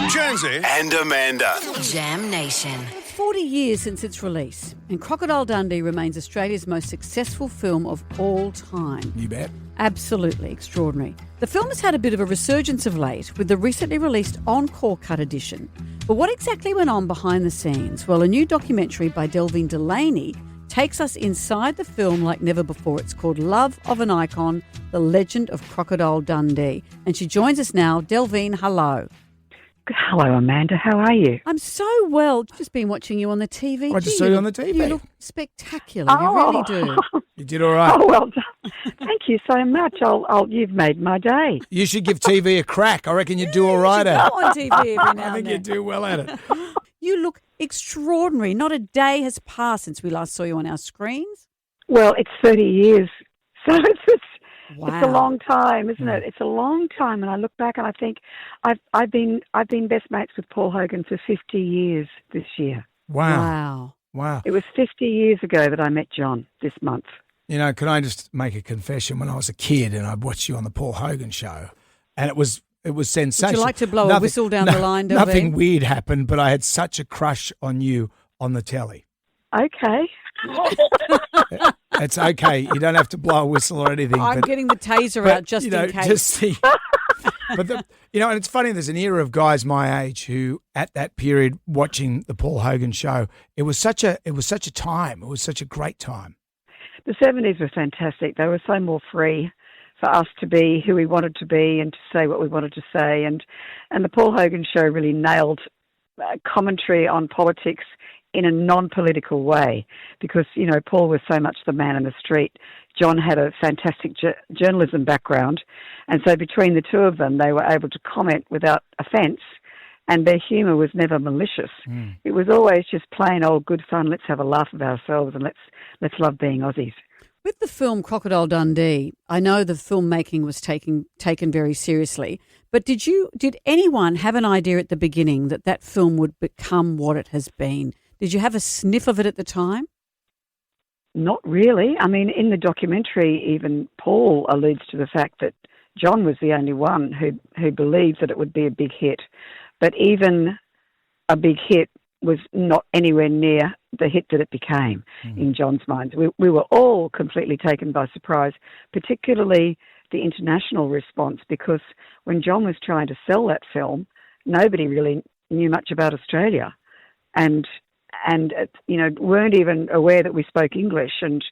Jonesy and Amanda. Jam Nation. 40 years since its release, and Crocodile Dundee remains Australia's most successful film of all time. You bet. Absolutely extraordinary. The film has had a bit of a resurgence of late with the recently released Encore Cut edition. But what exactly went on behind the scenes? Well, a new documentary by Delvene Delaney takes us inside the film like never before. It's called Love of an Icon, The Legend of Crocodile Dundee. And she joins us now. Delvene, hello. Hello, Amanda. How are you? I'm so well. Just been watching you on the TV. I just saw you on the TV. You look spectacular. You really do. You did all right. Oh, well done. Thank you so much. You've made my day. You should give TV a crack. I reckon you'd do all right at it. Go on TV every now and then. I think you'd do well at it. You look extraordinary. Not a day has passed since we last saw you on our screens. Well, it's 30 years, so Wow. it's a long time, isn't it? It's a long time, and I look back and I think I've been best mates with Paul Hogan for 50 years this year. Wow. It was 50 years ago that I met John this month. You know, can I just make a confession? When I was a kid and I'd watched you on the Paul Hogan show, and it was sensational. Would you like to blow a whistle down the line, Delvene? Nothing weird happened, but I had such a crush on you on the telly. Okay. It's okay. You don't have to blow a whistle or anything. I'm getting the taser out just in case. Just see. But and it's funny. There's an era of guys my age who, at that period, watching the Paul Hogan show, it was such a time. It was such a great time. The 70s were fantastic. They were so more free for us to be who we wanted to be and to say what we wanted to say. And the Paul Hogan show really nailed commentary on politics in a non-political way because, you know, Paul was so much the man in the street. John had a fantastic journalism background. And so between the two of them, they were able to comment without offence, and their humour was never malicious. It was always just plain old good fun. Let's have a laugh of ourselves and let's love being Aussies. With the film Crocodile Dundee, I know the filmmaking was taken very seriously, but did anyone have an idea at the beginning that film would become what it has been? Did you have a sniff of it at the time? Not really. I mean, in the documentary, even Paul alludes to the fact that John was the only one who believed that it would be a big hit. But even a big hit was not anywhere near the hit that it became in John's mind. We were all completely taken by surprise, particularly the international response, because when John was trying to sell that film, nobody really knew much about Australia. And weren't even aware that we spoke English and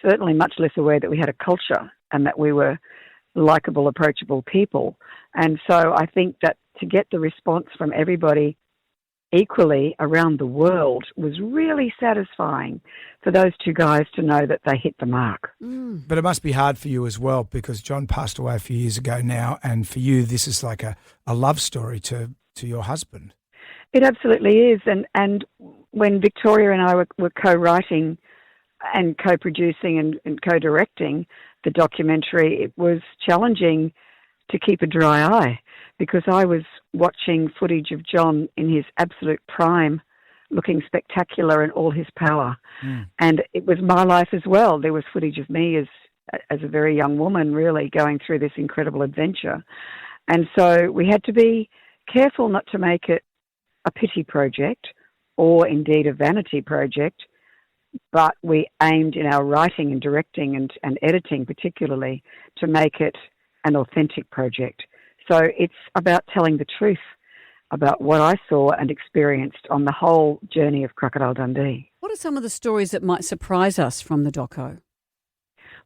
certainly much less aware that we had a culture and that we were likeable, approachable people. And so I think that to get the response from everybody equally around the world was really satisfying for those two guys to know that they hit the mark. But it must be hard for you as well because John passed away a few years ago now, and for you this is like a love story to your husband. It absolutely is. And when Victoria and I were co-writing and co-producing and co-directing the documentary, it was challenging to keep a dry eye because I was watching footage of John in his absolute prime, looking spectacular in all his power. And it was my life as well. There was footage of me as a very young woman really going through this incredible adventure. And so we had to be careful not to make it a pity project or indeed a vanity project, but we aimed in our writing and directing and editing particularly to make it an authentic project. So it's about telling the truth about what I saw and experienced on the whole journey of Crocodile Dundee. What are some of the stories that might surprise us from the doco?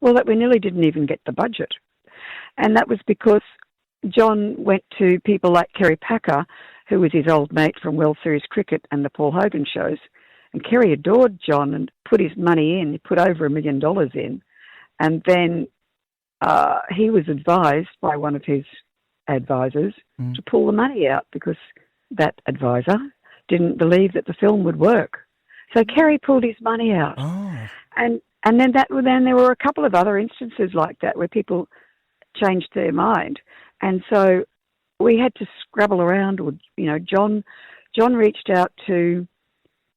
Well, that we nearly didn't even get the budget. And that was because John went to people like Kerry Packer, who was his old mate from World Series cricket and the Paul Hogan shows. And Kerry adored John and put his money in. He put over $1 million in. And then he was advised by one of his advisors to pull the money out because that advisor didn't believe that the film would work. So Kerry pulled his money out. And then there were a couple of other instances like that where people changed their mind. And so we had to scrabble around. John reached out to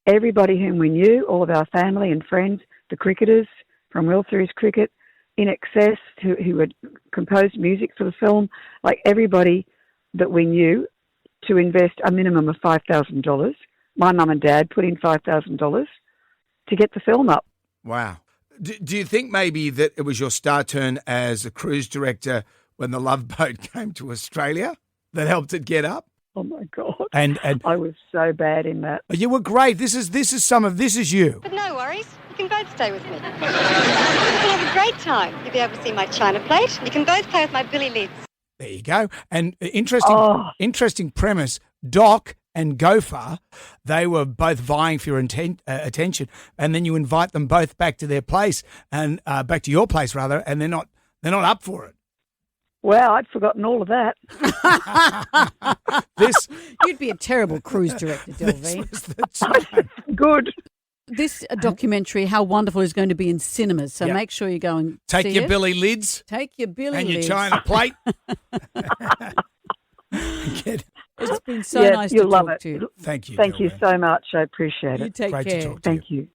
everybody whom we knew, all of our family and friends, the cricketers from World Series cricket, In Excess, who had composed music for the film, like everybody that we knew to invest a minimum of $5,000. My mum and dad put in $5,000 to get the film up. Wow. Do you think maybe that it was your star turn as a cruise director when the Love Boat came to Australia that helped it get up? Oh my God! And I was so bad in that. you were great. This is you. But no worries, you can both stay with me. You can have a great time. You'll be able to see my china plate. You can both play with my billy lids. There you go. And interesting premise. Doc and Gopher, they were both vying for your attention, and then you invite them both back to their place and back to your place rather, and they're not up for it. Wow, I'd forgotten all of that. You'd be a terrible cruise director, Delvene. This was the time. Good. This documentary, How Wonderful, is going to be in cinemas, so make sure you go and Take see your it. billy lids. Take your billy and lids. your china plate. It's been so nice to you'll love talk it. to you. Thank you. Thank you Delvene. so much. I appreciate You it. take Great care. to talk to you. Thank you.